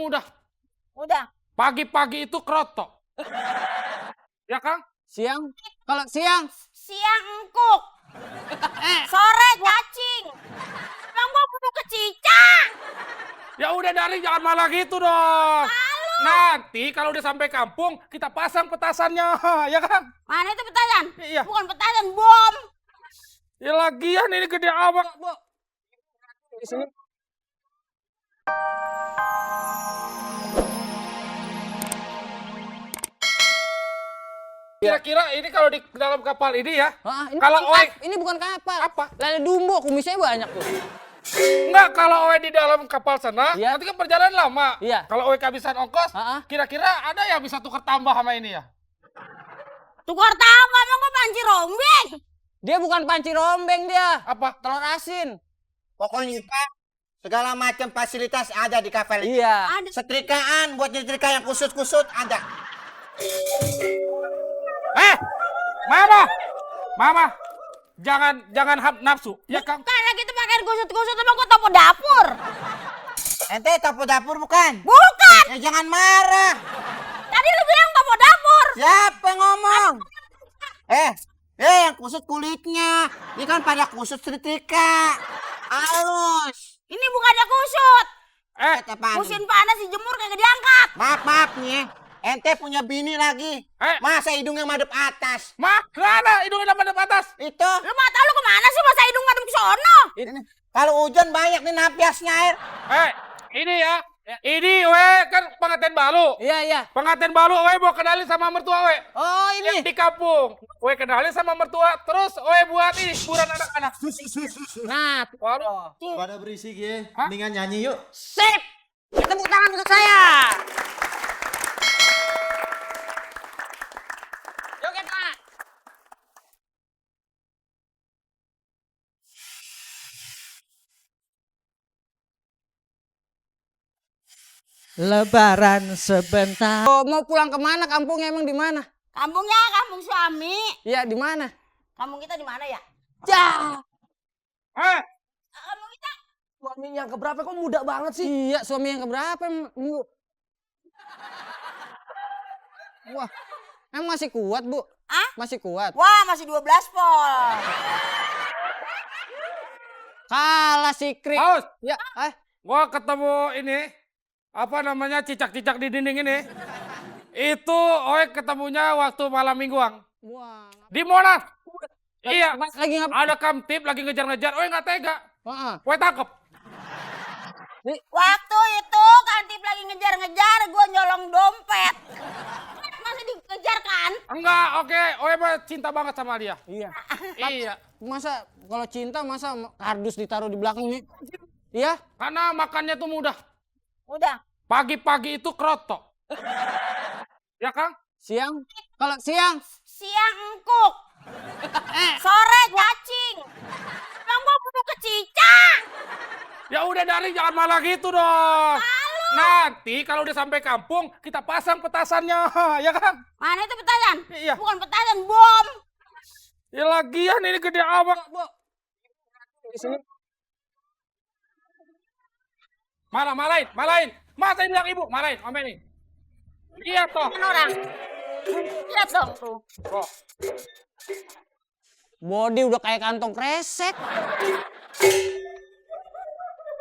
mudah. Udah. Pagi-pagi itu krotok. Ya Kang? Siang? Kalau siang? Siang engkuk. Sore cacing. Bang gua butuh kecicak. Ya udah dari jangan malah gitu dong. Nanti kalau udah sampai kampung kita pasang petasannya, ya Kang? Mana itu petasan? Iya. Bukan petasan, bom. Ya lagian ini gede amat, Bu. Di sini. Kira-kira ini kalau di dalam kapal ini ya, Ini kalau bukan Oe ini bukan kapal. apa? Lele dumbo, kumisnya banyak tuh. Enggak, kalau Oe di dalam kapal sana, Iya. nanti kan perjalanan lama. Iya. Kalau Oe kehabisan ongkos, kira-kira ada yang bisa tukar tambah sama ini ya? Tukar tambah, emang gua panci rombeng. Dia bukan panci rombeng dia. Apa? Telur asin. Pokoknya Pak, segala macam fasilitas ada di kapal ini. Iya. Ada. Setrikaan buat nyetrika yang kusut-kusut ada. Mama! Mama! Jangan nafsu, ya Kang? Bukan lagi itu pakai gusut-gusut, emang gua topo dapur. Ente topo dapur bukan? Bukan. Ya jangan marah. Tadi lu bilang topo dapur. Siapa yang ngomong? Yang kusut kulitnya. Ini kan pada kusut setrika. Halus. Ini bukannya kusut. Kata Pak Anu. Musim panas dijemur kagak diangkat. Maaf nih. Ente punya bini lagi. Masa hidungnya madep atas? Mana hidungnya dapat atas? Itu. Lu mata lu kemana sih masa hidung madem ke sono? Ini. Kalau hujan banyak nih napiasnya air. Ini ya. Ini kan pengantin baru. Iya. Pengantin baru mau kenalin sama mertua Oh, ini. Yang di kampung. Kenalin sama mertua, terus buat ini hiburan anak-anak. Nah, Waduh. Pada berisik ya, mendingan nyanyi yuk. sip. Tepuk tangan untuk saya. Joget, Pak. Lebaran sebentar. Oh, mau pulang kemana? Kampungnya emang di mana? Kampungnya kampung suami. Iya, di mana? Kampung kita di mana ya? Ya. Kampung kita. Suami yang keberapa kok muda banget sih? Iya, suami yang keberapa? Wah, emang masih kuat, Bu? Masih kuat? Wah, masih 12 pol. Kalah si Krik. Haus, Ya, gua ketemu ini, apa namanya, cicak-cicak di dinding ini. Itu ketemunya waktu malam mingguan. Wah. Di Monas. Iya. Lagi ngapain? Ada kamtip lagi ngejar-ngejar. Nggak tega. Heeh. Tangkep. Waktu itu Kantip lagi ngejar-ngejar, gua nyolong dompet. Masih dikejar kan? Enggak, oke. Mah cinta banget sama dia. Iya. Iya. Masa kalau cinta masa kardus ditaruh di belakang nih? Iya? Karena makannya tuh mudah. Udah. Pagi-pagi itu krotok. Ya Kang? Siang? Kalau siang? Siang engkuk. Sore cacing. Bang gua butuh kecicak. Ya udah dari jangan malah gitu dong. Nanti kalau udah sampai kampung kita pasang petasannya, ya Kang? Mana itu petasan? Iya. Bukan petasan, bom. Ya lagian ini gede amat, Bu. Di sini. Malain. Masa bilang ibu, malain, sampai nih. Iya toh. Kan orang. Lihat dong tuh. Oh. Body udah kayak kantong kresek.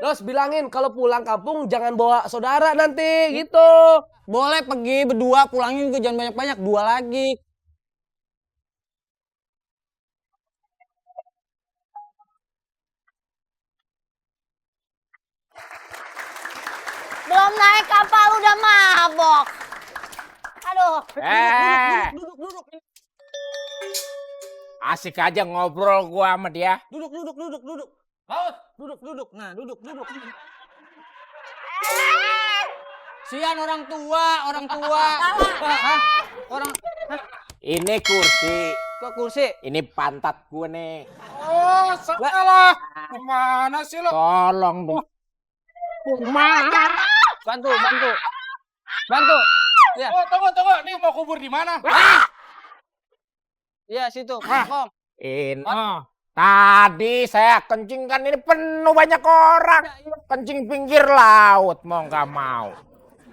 Terus bilangin kalau pulang kampung jangan bawa saudara nanti gitu. Boleh pergi berdua, pulangin juga jangan banyak-banyak, 2 lagi. Belum naik kapal udah mabok. Aduh. Duduk. Asik aja ngobrol gua sama dia. Duduk. Haus. Duduk. Nah, duduk. Sian orang tua. Hah? Ini kursi. Kok kursi? Ini pantat gua nih. Oh, salah. Gimana sih lo? Tolong dong. Bantu. Ya. Oh, tunggu. Nih mau kubur di mana? Iya, situ. Kom. Ini. Tadi saya kencing kan ini penuh banyak orang. Kencing pinggir laut mau nggak mau.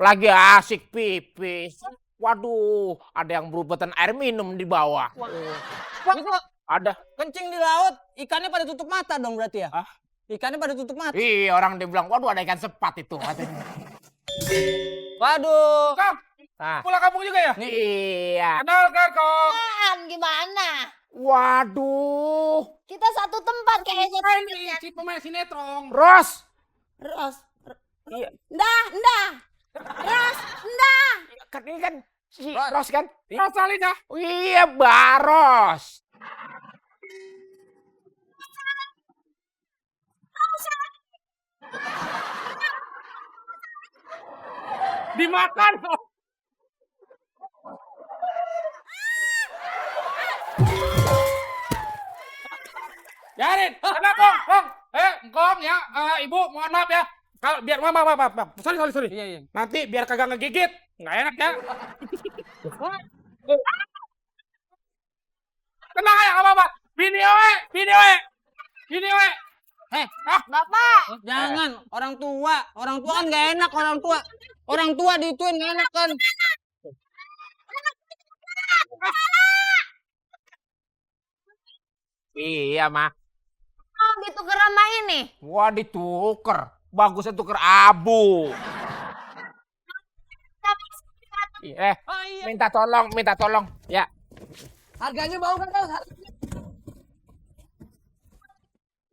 lagi asik pipis. Waduh, ada yang berubutan air minum di bawah. Itu Ada. kencing di laut, ikannya pada tutup mata dong berarti ya? Hah? Ikannya pada tutup mata. Iya, orang dia bilang, waduh ada ikan sepat itu katanya. Waduh. Kong, Nah, pulang kampung juga ya? iya. Kenalkan, Kong. Gimana? Waduh. Kita satu tempat kayaknya. Ini si pemain sinetron. Ros. Ros. Iya. Ndah. Ros, ndah. Kan ini kan si Ros kan? Asalnya. Oh, iya, Baros. Dimakan. Yarin, kenapa Kong? Kong, Kong ya, Ibu, mohon maaf ya. Kalau biar maaf. Sorry. Iya. Nanti biar kagak ngegigit, nggak enak ya. Tenang ya, nggak apa-apa. Video. Bapak. Jangan, orang tua kan nggak enak orang tua diituin nggak enak kan. Iya, mah. Oh, ditukar sama ini. Wah, dituker. Bagusnya tuker abu. Iya, Oh iya. minta tolong. Ya. Harganya mau kan tahu?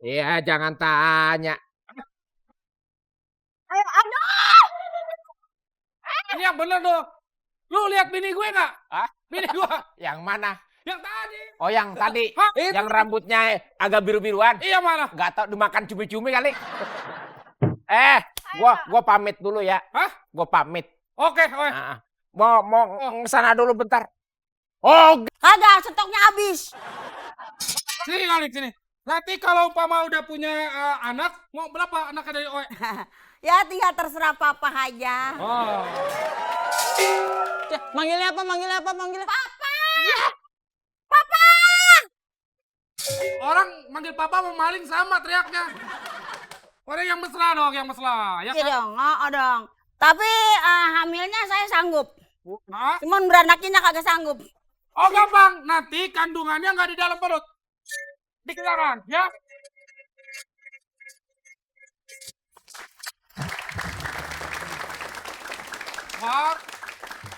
Iya, jangan tanya. Ayo, aduh. Ini yang bener dong. Lu lihat bini gue nggak? Hah? Bini gue. Yang mana? Yang tadi. Oh, yang tadi. Hah? Yang rambutnya agak biru-biruan. Iya mana? Gak tau dimakan cumi-cumi kali. Gua pamit dulu ya. Hah? Gua pamit. Oke. Ah, mau kesana dulu bentar. Oh, Kagak, stoknya habis. Sini kali sini. Nanti kalau umpama udah punya anak, mau berapa anaknya dari Oe? Ya tinggal terserah papa aja. Oh. Manggilnya apa? Papa. Orang manggil papa mau maling sama teriaknya. Orang yang mesra dong, yang mesra. Ya Iya kan? dong, oh dong. Tapi hamilnya saya sanggup. Hah? Cuman beranakinnya kagak sanggup. Oh gampang, nanti kandungannya nggak di dalam perut. Di kelaran, ya. Wah,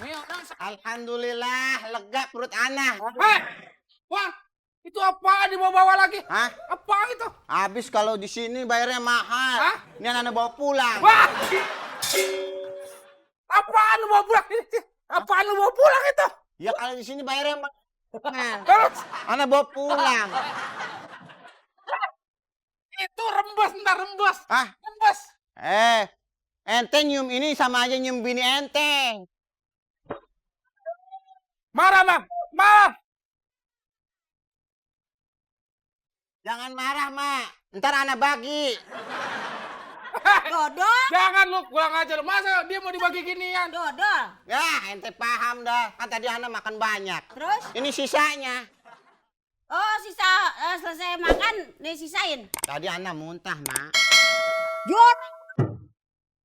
Nih orang Alhamdulillah, lega perut ana. wah, itu apa dibawa-bawa lagi? Hah? Apa itu? Habis kalau di sini bayarnya mahal. Hah? Ini anak bawa pulang. Wah, apaan lu bawa pulang? Apaan lu bawa pulang itu? Ya kalau di sini bayarnya mahal. Terus Anak bawa pulang. itu rembes, ntar rembes. Hah? Rembes. Ente nyium ini sama aja nyium bini ente. Marah, Bang. Marah. Jangan marah, Mak. Ntar anak bagi. Dodol, Jangan lu kurang aja lu. Masa dia mau dibagi ginian? dodol. Ya, ente paham dah. Kan tadi anak makan banyak. Terus? Ini sisanya. Oh, sisa selesai makan disisain. Tadi anak muntah, Mak.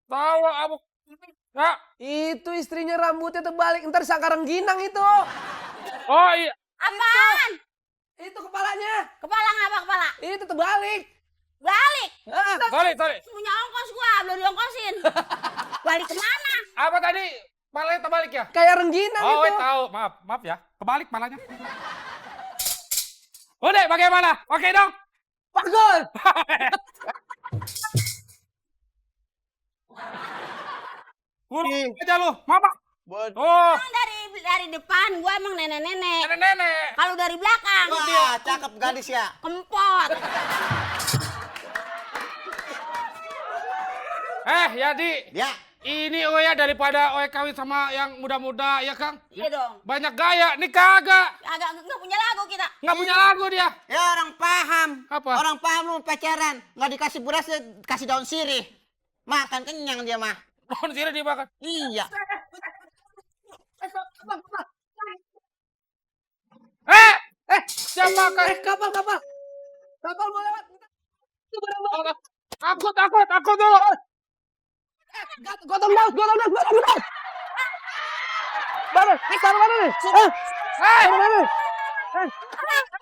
Tahu abu. Ya. Itu istrinya rambutnya terbalik, ntar sangka rengginang itu. Oh iya. Apaan? Itu kepalanya. Kepala ngapa kepala? Itu terbalik. Balik. Sorry. Punya ongkos gua, belum diongkosin. Balik kemana? Apa tadi? Palanya terbalik ya? Kayak rengginang Oh, itu. tahu. Maaf ya. Kebalik palanya. Udah, bagaimana? Oke dong. Bagus. Kurang aja lu. Mama. Bodoh. Oh, Emang dari depan gua emang nenek-nenek. nenek-nenek. Kalau dari belakang Wah, cakep gadis ya. kempot. Yadi. Ya, Ini Oe ya daripada Oe kawin sama yang muda-muda ya Kang. Iya dong. Banyak gaya. Nih kagak. Agak nggak punya lagu kita. Nggak punya lagu dia. ya orang paham. Apa? Orang paham lu pacaran. Nggak dikasih beras, kasih daun sirih. Makan kenyang dia mah. Daun sirih dimakan. Iya. Siapa kan? Kapal. Kapal mau lewat. Takut dulu. Gotong daus. Mana? Taruh mana nih? Hah? Hei! Taruh mana nih? Hah?